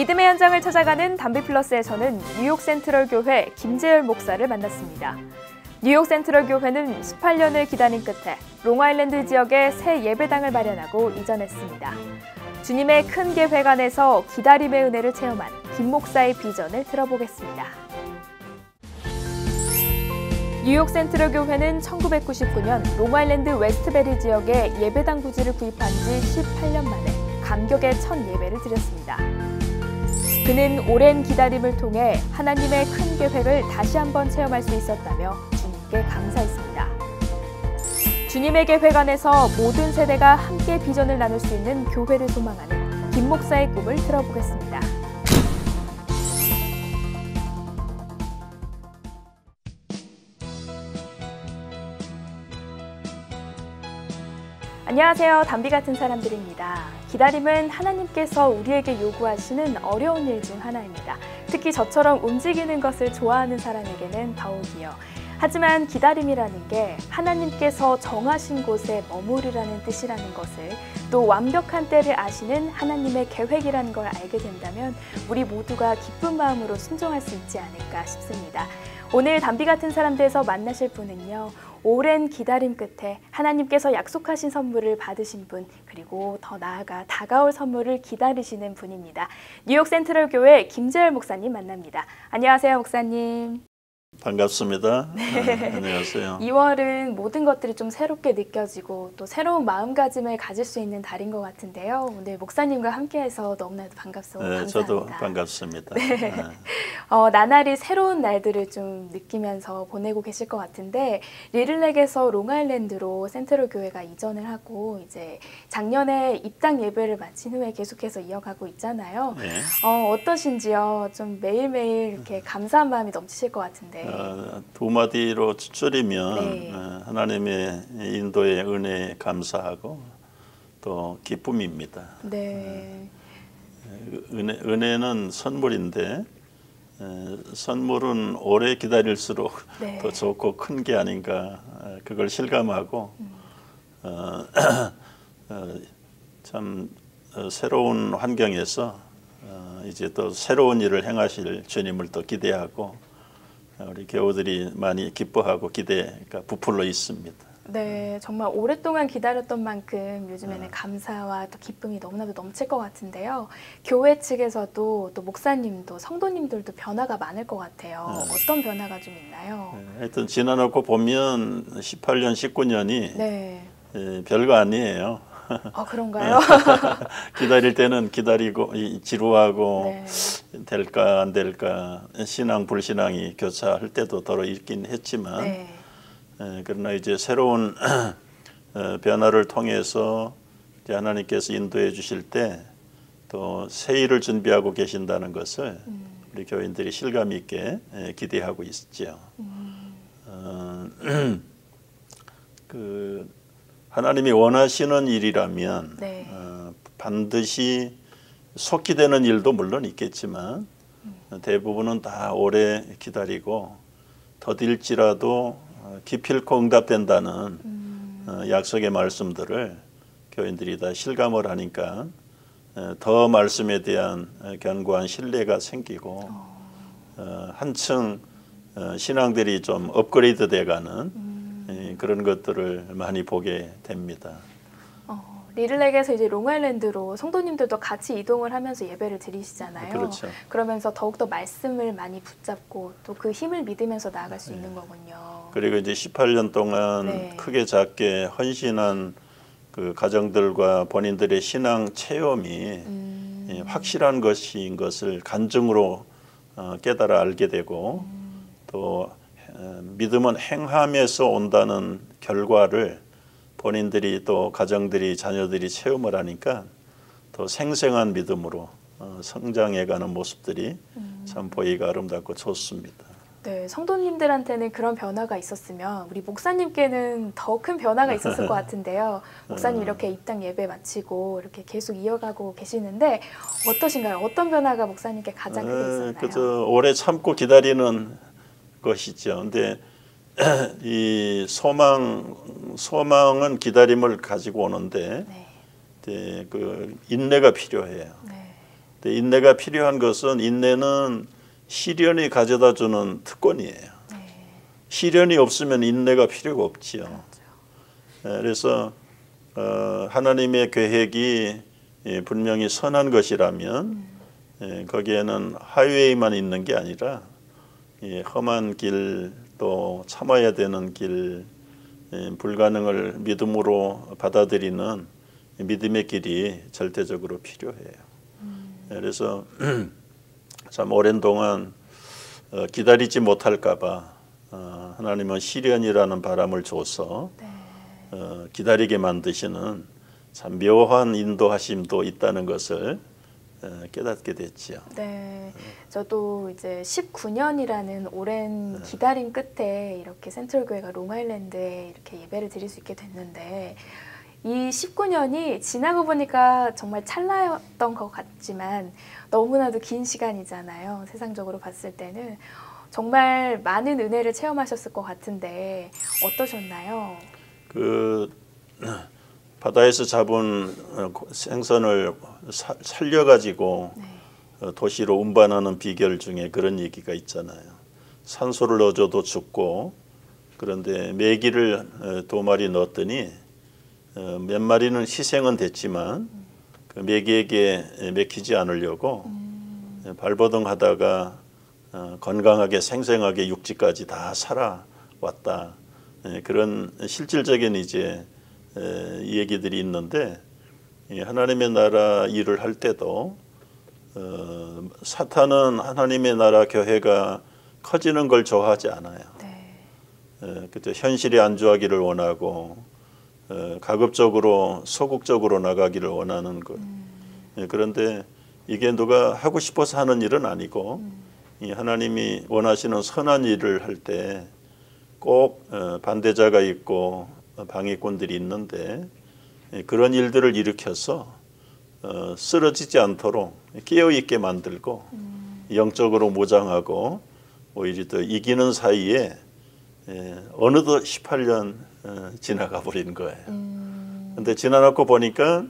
믿음의 현장을 찾아가는 담비플러스에서는 뉴욕 센트럴 교회 김재열 목사를 만났습니다. 뉴욕 센트럴 교회는 18년을 기다린 끝에 롱아일랜드 지역에 새 예배당을 마련하고 이전했습니다. 주님의 큰 계획 안에서 기다림의 은혜를 체험한 김 목사의 비전을 들어보겠습니다. 뉴욕 센트럴 교회는 1999년 롱아일랜드 웨스트베리 지역에 예배당 부지를 구입한 지 18년 만에 감격의 첫 예배를 드렸습니다. 그는 오랜 기다림을 통해 하나님의 큰 계획을 다시 한번 체험할 수 있었다며 주님께 감사했습니다. 주님의 계획 안에서 모든 세대가 함께 비전을 나눌 수 있는 교회를 소망하는 김 목사의 꿈을 들어보겠습니다. 안녕하세요. 담비 같은 사람들입니다. 기다림은 하나님께서 우리에게 요구하시는 어려운 일 중 하나입니다. 특히 저처럼 움직이는 것을 좋아하는 사람에게는 더욱이요. 하지만 기다림이라는 게 하나님께서 정하신 곳에 머무르라는 뜻이라는 것을, 또 완벽한 때를 아시는 하나님의 계획이라는 걸 알게 된다면 우리 모두가 기쁜 마음으로 순종할 수 있지 않을까 싶습니다. 오늘 담비 같은 사람들에서 만나실 분은요, 오랜 기다림 끝에 하나님께서 약속하신 선물을 받으신 분, 그리고 더 나아가 다가올 선물을 기다리시는 분입니다. 뉴욕 센트럴 교회 김재열 목사님 만납니다. 안녕하세요, 목사님. 반갑습니다. 네, 안녕하세요. 2월은 모든 것들이 좀 새롭게 느껴지고 또 새로운 마음가짐을 가질 수 있는 달인 것 같은데요. 오늘 목사님과 함께해서 너무나도 반갑습니다. 네, 감사합니다. 저도 반갑습니다. 네. 네. 나날이 새로운 날들을 좀 느끼면서 보내고 계실 것 같은데, 리들렉에서 롱아일랜드로 센트럴 교회가 이전을 하고 이제 작년에 입당 예배를 마친 후에 계속해서 이어가고 있잖아요. 네. 어떠신지요? 좀 매일매일 이렇게 감사한 마음이 넘치실 것 같은데. 두 마디로 줄이면 네. 하나님의 인도의 은혜에 감사하고 또 기쁨입니다. 네. 은혜는 선물인데 선물은 오래 기다릴수록 네. 더 좋고 큰 게 아닌가, 그걸 실감하고 참 새로운 환경에서 이제 또 새로운 일을 행하실 주님을 또 기대하고 우리 교우들이 많이 기뻐하고 기대가 부풀어 있습니다. 네, 정말 오랫동안 기다렸던 만큼 요즘에는 감사와 또 기쁨이 너무나도 넘칠 것 같은데요. 교회 측에서도 또 목사님도 성도님들도 변화가 많을 것 같아요. 어떤 변화가 좀 있나요? 하여튼 지나놓고 보면 18년, 19년이 네. 별거 아니에요. 그런가요? 기다릴 때는 기다리고 지루하고 네. 될까 안 될까, 신앙 불신앙이 교차할 때도 더러 있긴 했지만 네. 그러나 이제 새로운 변화를 통해서 이제 하나님께서 인도해 주실 때 또 새 일을 준비하고 계신다는 것을 우리 교인들이 실감 있게 기대하고 있죠. 하나님이 원하시는 일이라면 네. 반드시 속히 되는 일도 물론 있겠지만 대부분은 다 오래 기다리고 더딜지라도 기필코 응답된다는 약속의 말씀들을 교인들이 다 실감을 하니까 더 말씀에 대한 견고한 신뢰가 생기고 한층 신앙들이 좀 업그레이드 돼가는 그런 것들을 많이 보게 됩니다. 리들렉에서 이제 롱아일랜드로 성도님들도 같이 이동을 하면서 예배를 드리시잖아요. 그렇죠. 그러면서 더욱더 말씀을 많이 붙잡고 또 그 힘을 믿으면서 나아갈 수 있는 거군요. 그리고 이제 18년 동안 네. 크게 작게 헌신한 그 가정들과 본인들의 신앙 체험이 확실한 것인 것을 간증으로 깨달아 알게 되고 또 믿음은 행함에서 온다는 결과를 본인들이 또 가정들이 자녀들이 체험을 하니까 더 생생한 믿음으로 성장해가는 모습들이 참 보기가 아름답고 좋습니다. 네, 성도님들한테는 그런 변화가 있었으면 우리 목사님께는 더 큰 변화가 있었을 것 같은데요. 목사님 이렇게 입당 예배 마치고 이렇게 계속 이어가고 계시는데 어떠신가요? 어떤 변화가 목사님께 가장 크게 있었나요? 그저 오래 참고 기다리는 것이죠. 근데 이 소망은 기다림을 가지고 오는데 네. 그 인내가 필요해요. 네. 근데 인내가 필요한 것은 인내는 시련이 가져다주는 특권이에요. 시련이 없으면 인내가 필요가 없지요. 그래서 하나님의 계획이 분명히 선한 것이라면 거기에는 하이웨이만 있는 게 아니라 험한 길, 또 참아야 되는 길, 불가능을 믿음으로 받아들이는 믿음의 길이 절대적으로 필요해요. 그래서 참 오랜 동안 기다리지 못할까 봐 하나님은 시련이라는 바람을 줘서 기다리게 만드시는 참 묘한 인도하심도 있다는 것을 깨닫게 됐지요. 네, 저도 이제 19년이라는 오랜 기다림 끝에 이렇게 센트럴교회가 롱아일랜드에 이렇게 예배를 드릴 수 있게 됐는데 이 19년이 지나고 보니까 정말 찰나였던 것 같지만 너무나도 긴 시간이잖아요. 세상적으로 봤을 때는 정말 많은 은혜를 체험하셨을 것 같은데 어떠셨나요? 그 바다에서 잡은 생선을 살려가지고 도시로 운반하는 비결 중에 그런 얘기가 있잖아요. 산소를 넣어줘도 죽고, 그런데 메기를 2마리 넣었더니 몇 마리는 희생은 됐지만 그 메기에게 먹히지 않으려고 발버둥 하다가 건강하게 생생하게 육지까지 다 살아왔다. 그런 실질적인 이제 얘기들이 있는데, 하나님의 나라 일을 할 때도 사탄은 하나님의 나라 교회가 커지는 걸 좋아하지 않아요. 그죠? 현실에 안주하기를 원하고 가급적으로 소극적으로 나가기를 원하는 것. 그런데 이게 누가 하고 싶어서 하는 일은 아니고 하나님이 원하시는 선한 일을 할 때 꼭 반대자가 있고 방해꾼들이 있는데 그런 일들을 일으켜서 쓰러지지 않도록 깨어있게 만들고 영적으로 무장하고 오히려 더 이기는 사이에 어느덧 18년 지나가 버린 거예요. 근데 지나놓고 보니까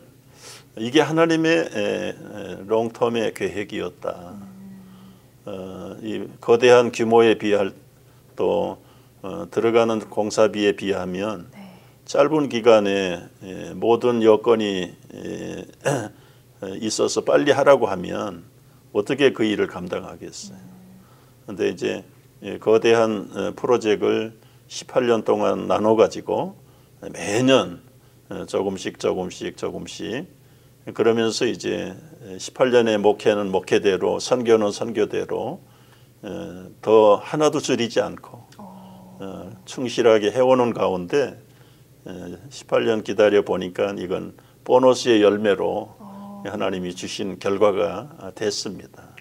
이게 하나님의 롱텀의 계획이었다. 이 거대한 규모에 비할 또 들어가는 공사비에 비하면 짧은 기간에 모든 여건이 있어서 빨리 하라고 하면 어떻게 그 일을 감당하겠어요. 그런데 이제 거대한 프로젝트를 18년 동안 나눠 가지고 매년 조금씩 그러면서 이제 18년의 목회는 목회대로, 선교는 선교대로 더 하나도 줄이지 않고 충실하게 해오는 가운데 18년 기다려 보니까 이건 보너스의 열매로 하나님이 주신 결과가 됐습니다.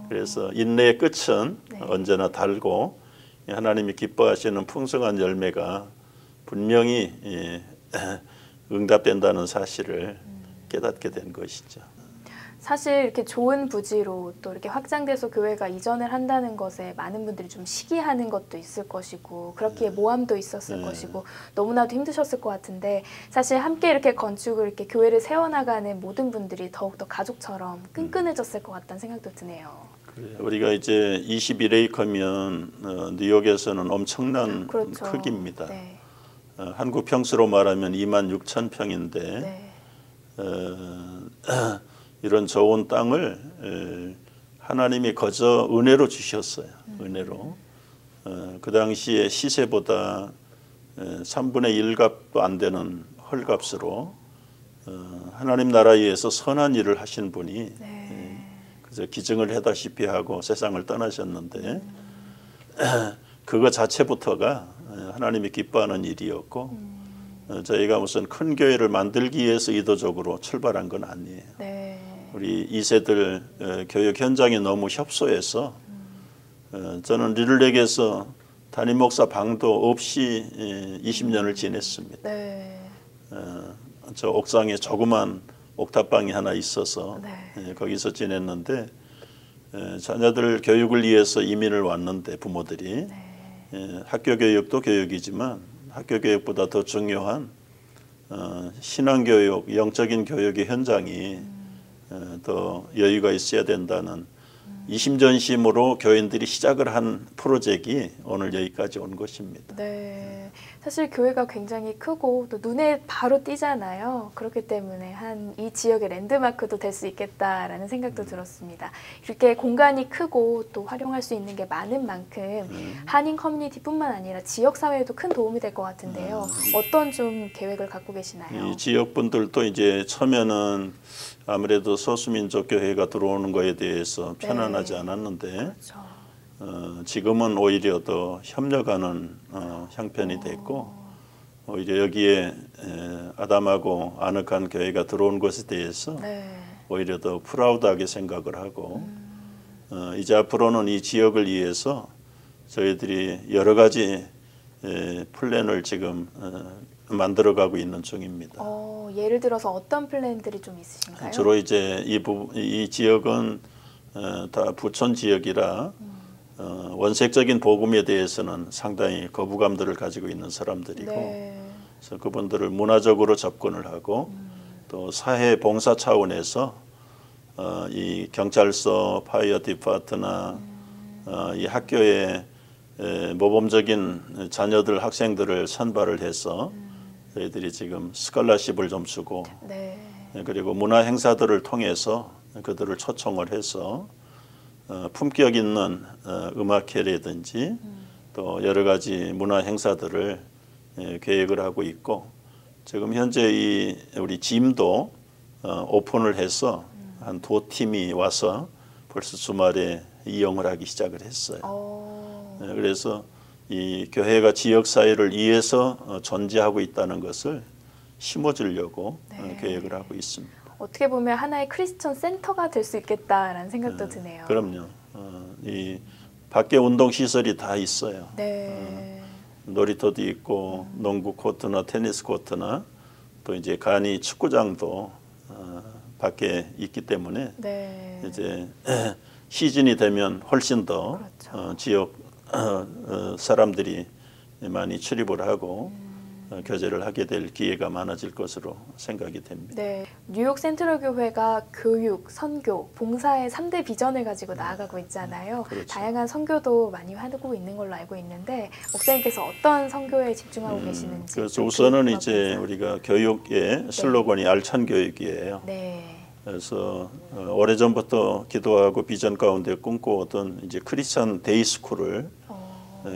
그래서 인내의 끝은 언제나 달고 하나님이 기뻐하시는 풍성한 열매가 분명히 응답된다는 사실을 깨닫게 된 것이죠. 사실 이렇게 좋은 부지로 또 이렇게 확장돼서 교회가 이전을 한다는 것에 많은 분들이 좀 시기하는 것도 있을 것이고 그렇기에 모함도 있었을 것이고 너무나도 힘드셨을 것 같은데 사실 함께 이렇게 건축을 이렇게 교회를 세워나가는 모든 분들이 더욱더 가족처럼 끈끈해졌을 것 같다는 생각도 드네요. 우리가 이제 21에이커면 뉴욕에서는 엄청난 그렇죠. 크기입니다. 한국 평수로 말하면 26,000평인데 이런 좋은 땅을 하나님이 거저 은혜로 주셨어요. 은혜로. 그 당시에 시세보다 3분의 1값도 안 되는 헐값으로 하나님 나라에서 선한 일을 하신 분이 그래서 기증을 해다시피 하고 세상을 떠나셨는데 그거 자체부터가 하나님이 기뻐하는 일이었고 저희가 무슨 큰 교회를 만들기 위해서 의도적으로 출발한 건 아니에요. 우리 2세들 교육 현장에 너무 협소해서 저는 리들렉에서 담임 목사 방도 없이 20년을 지냈습니다. 저 옥상에 조그만 옥탑방이 하나 있어서 거기서 지냈는데 자녀들 교육을 위해서 이민을 왔는데 부모들이 학교 교육도 교육이지만 학교 교육보다 더 중요한 신앙교육, 영적인 교육의 현장이 더 여유가 있어야 된다는 이심전심으로 교인들이 시작을 한 프로젝트이 오늘 여기까지 온 것입니다. 네, 사실 교회가 굉장히 크고 또 눈에 바로 띄잖아요. 그렇기 때문에 한 이 지역의 랜드마크도 될 수 있겠다라는 생각도 들었습니다. 이렇게 공간이 크고 또 활용할 수 있는 게 많은 만큼 한인 커뮤니티뿐만 아니라 지역 사회에도 큰 도움이 될 것 같은데요. 어떤 좀 계획을 갖고 계시나요? 이 지역 분들도 이제 처음에는 아무래도 소수민족 교회가 들어오는 거에 대해서 편안하지 않았는데 그렇죠. 지금은 오히려 더 협력하는 형편이 됐고 오히려 여기에 아담하고 아늑한 교회가 들어온 것에 대해서 오히려 더 프라우드하게 생각을 하고 이제 앞으로는 이 지역을 위해서 저희들이 여러 가지 플랜을 지금 만들어가고 있는 중입니다. 예를 들어서 어떤 플랜들이 좀 있으신가요? 주로 이제 이 지역은 다 부촌 지역이라 원색적인 복음에 대해서는 상당히 거부감들을 가지고 있는 사람들이고 그래서 그분들을 문화적으로 접근을 하고 또 사회 봉사 차원에서 이 경찰서, 파이어 디파트나 이 학교에 모범적인 자녀들, 학생들을 선발을 해서 저희들이 지금 스칼라십을 좀 주고 그리고 문화 행사들을 통해서 그들을 초청을 해서 품격 있는 음악회라든지 또 여러 가지 문화 행사들을 계획을 하고 있고 지금 현재 우리 짐도 오픈을 해서 한 2팀이 와서 벌써 주말에 이용을 하기 시작을 했어요. 그래서 이 교회가 지역 사회를 위해서 존재하고 있다는 것을 심어주려고 계획을 하고 있습니다. 어떻게 보면 하나의 크리스천 센터가 될 수 있겠다라는 생각도 드네요. 그럼요. 이 밖에 운동 시설이 다 있어요. 놀이터도 있고 농구 코트나 테니스 코트나 또 이제 간이 축구장도 밖에 있기 때문에 이제 시즌이 되면 훨씬 더 지역 사람들이 많이 출입을 하고 교제를 하게 될 기회가 많아질 것으로 생각이 됩니다. 뉴욕 센트럴 교회가 교육, 선교, 봉사의 3대 비전을 가지고 나아가고 있잖아요. 다양한 선교도 많이 하고 있는 걸로 알고 있는데 목사님께서 어떤 선교에 집중하고 계시는지. 그래서 우선은 이제 우리가 교육의 슬로건이 알찬 교육이에요. 그래서 오래전부터 기도하고 비전 가운데 꿈꿔오던 이제 크리스천 데이스쿨을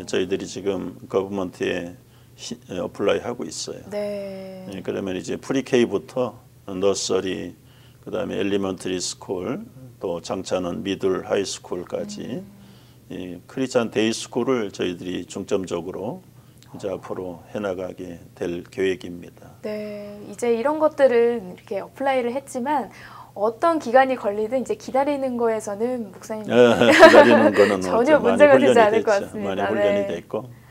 저희들이 지금 거버먼트에 어플라이 하고 있어요. 그러면 이제 프리케이부터 너서리, 그다음에 엘리먼터리 스쿨, 또 장차는 미들 하이스쿨까지 이 크리스천 데이스쿨을 저희들이 중점적으로 이제 앞으로 해나가게 될 계획입니다. 이제 이런 것들은 이렇게 어플라이를 했지만 어떤 기간이 걸리든 이제 기다리는 거에서는 목사님 기다리는 거는 전혀 문제가 되지 않을 것 같습니다. 많이 훈련이 됐고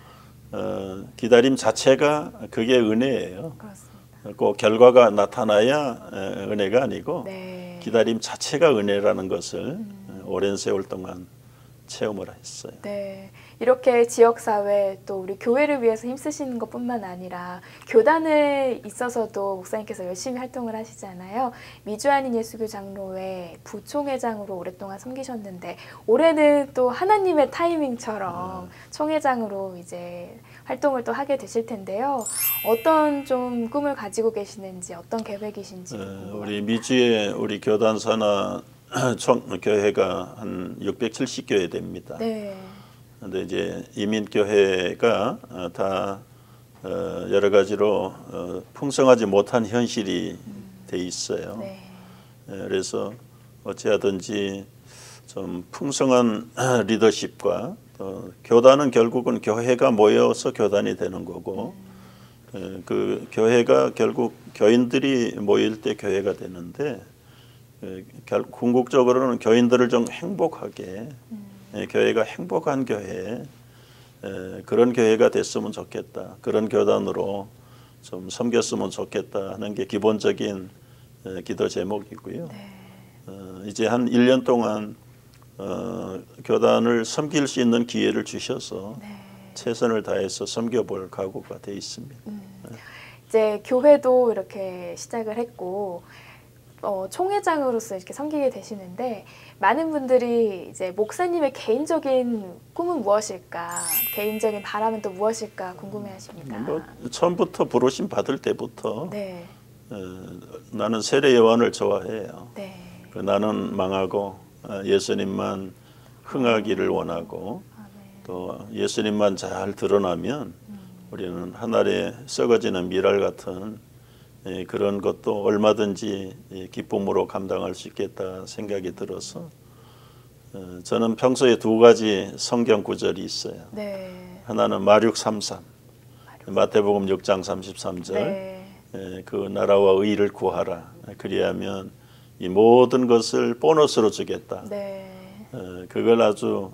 기다림 자체가 그게 은혜예요. 꼭 결과가 나타나야 은혜가 아니고 기다림 자체가 은혜라는 것을 오랜 세월 동안 체험을 했어요. 이렇게 지역사회 또 우리 교회를 위해서 힘쓰시는 것뿐만 아니라 교단에 있어서도 목사님께서 열심히 활동을 하시잖아요. 미주한인 예수교 장로회 부총회장으로 오랫동안 섬기셨는데 올해는 또 하나님의 타이밍처럼 총회장으로 이제 활동을 또 하게 되실 텐데요. 어떤 좀 꿈을 가지고 계시는지 어떤 계획이신지. 우리 미주의 우리 교단사나 교회가 한 670교회 됩니다. 근데 이제 이민교회가 다 여러 가지로 풍성하지 못한 현실이 돼 있어요. 그래서 어찌하든지 좀 풍성한 리더십과 교단은 결국은 교회가 모여서 교단이 되는 거고 그 교회가 결국 교인들이 모일 때 교회가 되는데 궁극적으로는 교인들을 좀 행복하게 교회가 행복한 교회 그런 교회가 됐으면 좋겠다. 그런 교단으로 좀 섬겼으면 좋겠다 하는 게 기본적인 기도 제목이고요. 이제 한 1년 동안 교단을 섬길 수 있는 기회를 주셔서 최선을 다해서 섬겨볼 각오가 돼 있습니다. 이제 교회도 이렇게 시작을 했고 총회장으로서 이렇게 섬기게 되시는데 많은 분들이 이제 목사님의 개인적인 꿈은 무엇일까, 개인적인 바람은 또 무엇일까 궁금해하십니다. 뭐 처음부터 부르심 받을 때부터 네, 나는 세례 요한을 좋아해요. 네, 그 나는 망하고 예수님만 흥하기를 원하고 또 예수님만 잘 드러나면 우리는 하늘에 썩어지는 미랄 같은 그런 것도 얼마든지 기쁨으로 감당할 수 있겠다 생각이 들어서 저는 평소에 두 가지 성경 구절이 있어요. 네, 하나는 마륙 33, 마태복음 6장 33절. 네, 그 나라와 의를 구하라. 그리하면 이 모든 것을 보너스로 주겠다. 네, 그걸 아주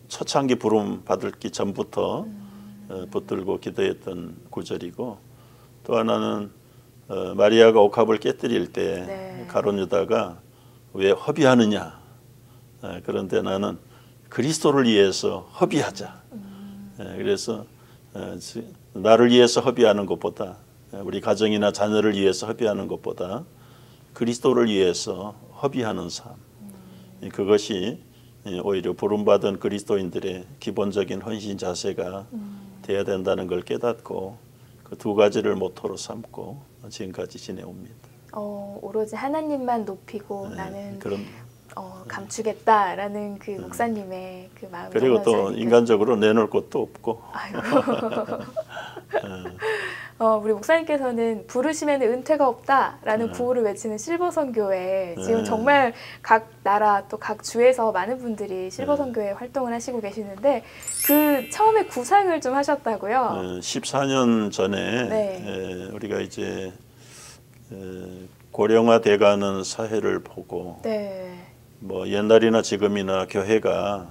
초창기 부름 받기 전부터 붙들고 기도했던 구절이고, 또 하나는 마리아가 옥합을 깨뜨릴 때 네. 가룟 유다가 왜 허비하느냐. 그런데 나는 그리스도를 위해서 허비하자. 그래서 나를 위해서 허비하는 것보다, 우리 가정이나 자녀를 위해서 허비하는 것보다 그리스도를 위해서 허비하는 삶, 그것이 오히려 부름받은 그리스도인들의 기본적인 헌신 자세가 돼야 된다는 걸 깨닫고 그 두 가지를 모토로 삼고 지금까지 지내옵니다. 오로지 하나님만 높이고 나는 그럼 감추겠다라는 그 목사님의 그 마음이 그리고 또 정말 인간적으로 내놓을 것도 없고. 아이고. 우리 목사님께서는 부르심에는 은퇴가 없다라는 구호를 외치는 실버선교회, 지금 정말 각 나라 또 각 주에서 많은 분들이 실버선교회 활동을 하시고 계시는데 그 처음에 구상을 좀 하셨다고요? 14년 전에 네. 우리가 이제 고령화돼가는 사회를 보고 네. 뭐 옛날이나 지금이나 교회가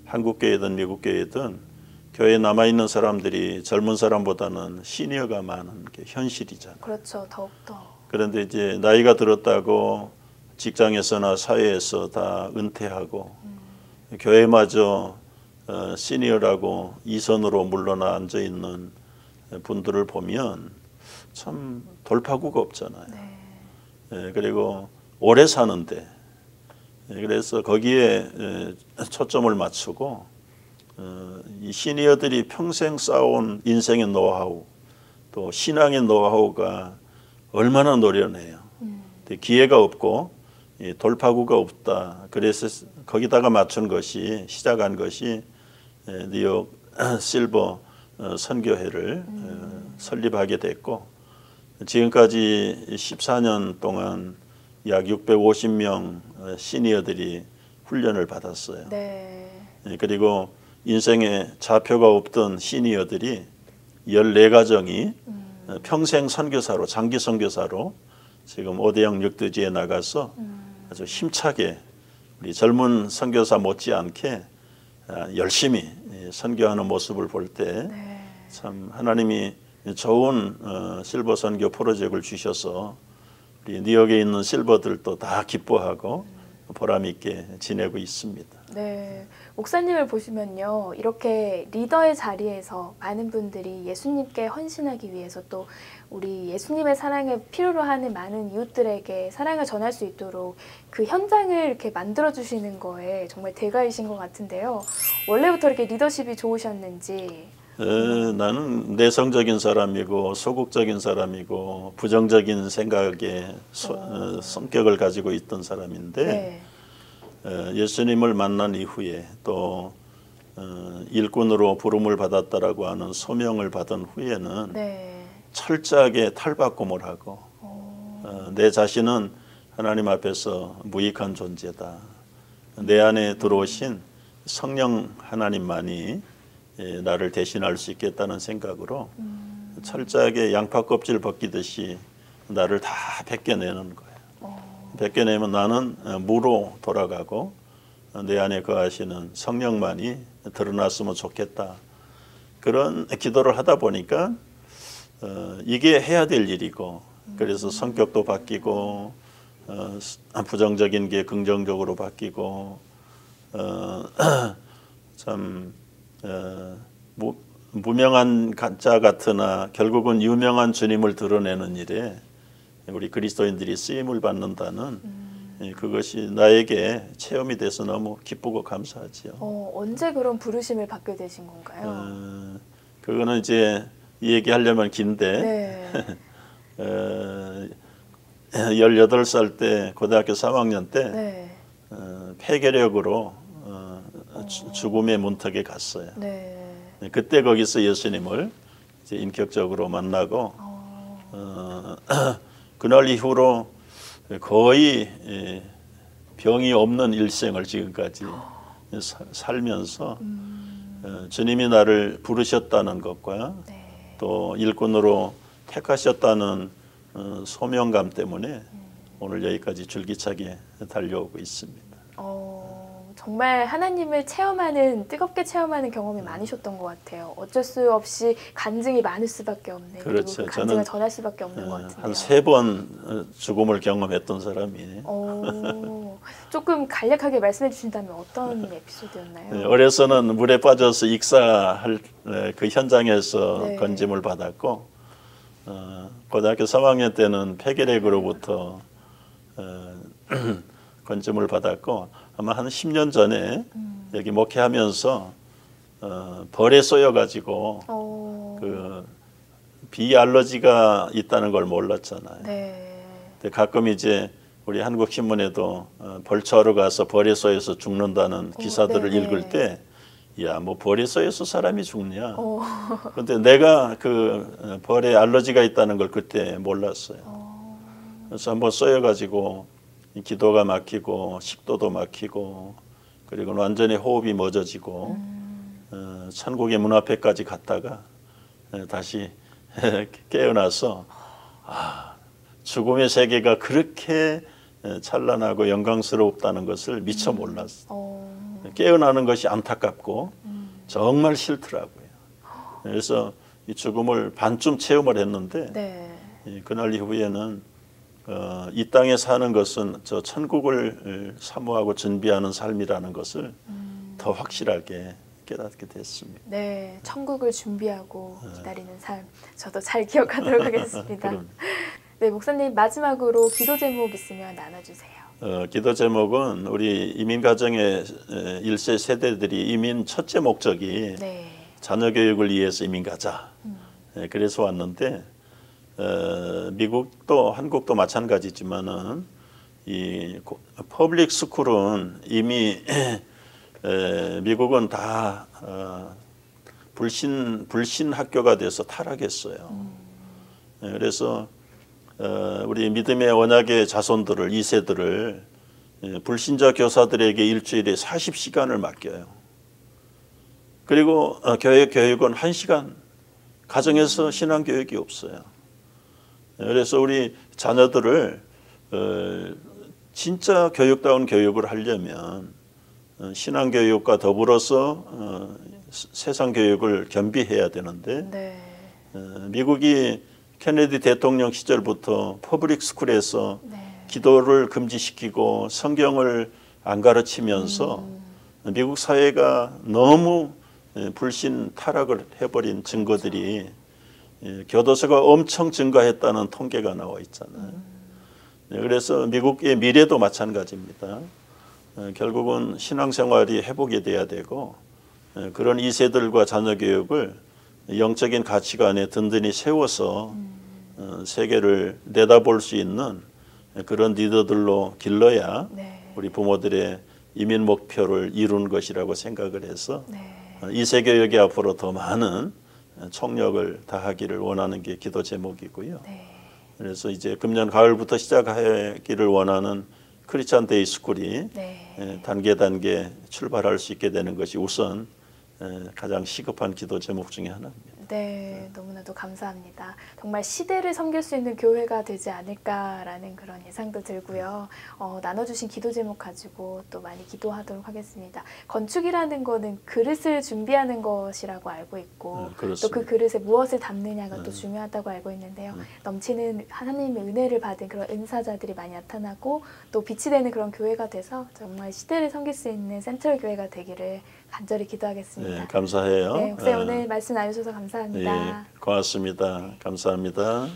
한국 교회든 미국 교회든 교회에 남아있는 사람들이 젊은 사람보다는 시니어가 많은 게 현실이잖아요. 그렇죠. 더욱더. 그런데 이제 나이가 들었다고 직장에서나 사회에서 다 은퇴하고 교회마저 시니어라고 이선으로 물러나 앉아 있는 분들을 보면 참 돌파구가 없잖아요. 네. 그리고 오래 사는데 그래서 거기에 초점을 맞추고 이 시니어들이 평생 쌓아온 인생의 노하우 또 신앙의 노하우가 얼마나 노련해요. 근데 기회가 없고 돌파구가 없다. 그래서 거기다가 맞춘 것이 시작한 것이 뉴욕 실버 선교회를 설립하게 됐고 지금까지 14년 동안 약 650명 시니어들이 훈련을 받았어요. 네. 그리고 인생에 좌표가 없던 시니어들이 14가정이 평생 선교사로 장기 선교사로 지금 5대양 6대지에 나가서 아주 힘차게 우리 젊은 선교사 못지않게 열심히 선교하는 모습을 볼 때 참 하나님이 좋은 실버 선교 프로젝트를 주셔서 우리 뉴욕에 있는 실버들도 다 기뻐하고 보람 있게 지내고 있습니다. 네, 목사님을 보시면요, 이렇게 리더의 자리에서 많은 분들이 예수님께 헌신하기 위해서 또 우리 예수님의 사랑을 필요로 하는 많은 이웃들에게 사랑을 전할 수 있도록 그 현장을 이렇게 만들어 주시는 거에 정말 대가이신 것 같은데요. 원래부터 이렇게 리더십이 좋으셨는지. 나는 내성적인 사람이고 소극적인 사람이고 부정적인 생각에 성격을 가지고 있던 사람인데 예수님을 만난 이후에 또 일꾼으로 부름을 받았다라고 하는 소명을 받은 후에는 철저하게 탈바꿈을 하고 내 자신은 하나님 앞에서 무익한 존재다. 내 안에 들어오신 성령 하나님만이 나를 대신할 수 있겠다는 생각으로 철저하게 양파 껍질 벗기듯이 나를 다 벗겨내는 거예요. 벗겨내면 나는 무로 돌아가고 내 안에 거하시는 성령만이 드러났으면 좋겠다. 그런 기도를 하다 보니까 이게 해야 될 일이고 그래서 성격도 바뀌고 부정적인 게 긍정적으로 바뀌고 참 무명한 자 같으나 결국은 유명한 주님을 드러내는 일에 우리 그리스도인들이 쓰임을 받는다는 그것이 나에게 체험이 돼서 너무 기쁘고 감사하지요. 언제 그런 부르심을 받게 되신 건가요? 그거는 이제 얘기하려면 긴데 네. 18살 때 고등학교 3학년 때 네. 폐결핵으로 죽음의 문턱에 갔어요. 네. 그때 거기서 예수님을 이제 인격적으로 만나고 그날 이후로 거의 병이 없는 일생을 지금까지 살면서 주님이 나를 부르셨다는 것과 네. 또 일꾼으로 택하셨다는 소명감 때문에 오늘 여기까지 줄기차게 달려오고 있습니다. 정말 하나님을 체험하는, 뜨겁게 체험하는 경험이 많으셨던 것 같아요. 어쩔 수 없이 간증이 많을 수밖에 없는, 그렇죠. 그리고 간증을 전할 수밖에 없는 것 같은데요. 한 3번 죽음을 경험했던 사람이. 조금 간략하게 말씀해 주신다면 어떤 에피소드였나요? 네, 어려서는 물에 빠져서 익사할 그 현장에서 네. 건짐을 받았고 고등학교 3학년 때는 폐결핵으로부터 건짐을 받았고 아마 한 10년 전에 여기 목회하면서 벌에 쏘여가지고 그 비알러지가 있다는 걸 몰랐잖아요. 네. 근데 가끔 이제 우리 한국 신문에도 벌초하러 가서 벌에 쏘여서 죽는다는 기사들을 네네. 읽을 때, 야, 뭐 벌에 쏘여서 사람이 죽냐? 그런데 내가 그 벌에 알러지가 있다는 걸 그때 몰랐어요. 그래서 한번 쏘여가지고 기도가 막히고 식도도 막히고 그리고 완전히 호흡이 멎어지고 천국의 문 앞에까지 갔다가 다시 깨어나서 죽음의 세계가 그렇게 찬란하고 영광스럽다는 것을 미처 몰랐어. 깨어나는 것이 안타깝고 정말 싫더라고요. 그래서 이 죽음을 반쯤 체험을 했는데 네. 그날 이후에는 이 땅에 사는 것은 저 천국을 사모하고 준비하는 삶이라는 것을 더 확실하게 깨닫게 됐습니다. 네, 천국을 준비하고 기다리는 삶, 저도 잘 기억하도록 하겠습니다. 네, 목사님 마지막으로 기도 제목 있으면 나눠주세요. 기도 제목은 우리 이민 가정의 1세 세대들이 이민 첫째 목적이 네. 자녀 교육을 위해서 이민 가자. 그래서 왔는데 미국도 한국도 마찬가지지만은 이 퍼블릭 스쿨은 이미 미국은 다 불신 학교가 돼서 타락했어요. 그래서 우리 믿음의 언약의 자손들을 2세들을 불신자 교사들에게 일주일에 40시간을 맡겨요. 그리고 교육은 1시간, 가정에서 신앙 교육이 없어요. 그래서 우리 자녀들을 진짜 교육다운 교육을 하려면 신앙 교육과 더불어서 세상 교육을 겸비해야 되는데 네. 미국이 케네디 대통령 시절부터 퍼블릭 스쿨에서 네. 기도를 금지시키고 성경을 안 가르치면서 미국 사회가 너무 불신 타락을 해버린 증거들이 교도소가 엄청 증가했다는 통계가 나와 있잖아요. 그래서 미국의 미래도 마찬가지입니다. 결국은 신앙생활이 회복이 돼야 되고 그런 2세들과 자녀 교육을 영적인 가치관에 든든히 세워서 세계를 내다볼 수 있는 그런 리더들로 길러야 네. 우리 부모들의 이민 목표를 이룬 것이라고 생각을 해서 네. 2세 교육에 앞으로 더 많은 총력을 다하기를 원하는 게 기도 제목이고요. 네. 그래서 이제 금년 가을부터 시작하기를 원하는 크리스찬 데이 스쿨이 네. 단계 출발할 수 있게 되는 것이 우선 가장 시급한 기도 제목 중에 하나입니다. 네, 너무나도 감사합니다. 정말 시대를 섬길 수 있는 교회가 되지 않을까라는 그런 예상도 들고요. 나눠주신 기도 제목 가지고 또 많이 기도하도록 하겠습니다. 건축이라는 거는 그릇을 준비하는 것이라고 알고 있고 또 그 그릇에 무엇을 담느냐가 또 중요하다고 알고 있는데요. 넘치는 하나님의 은혜를 받은 그런 은사자들이 많이 나타나고 또 빛이 되는 그런 교회가 돼서 정말 시대를 섬길 수 있는 센트럴 교회가 되기를 간절히 기도하겠습니다. 네, 감사해요. 네, 목사님 오늘 말씀 나누셔서 감사합니다. 네, 고맙습니다. 감사합니다.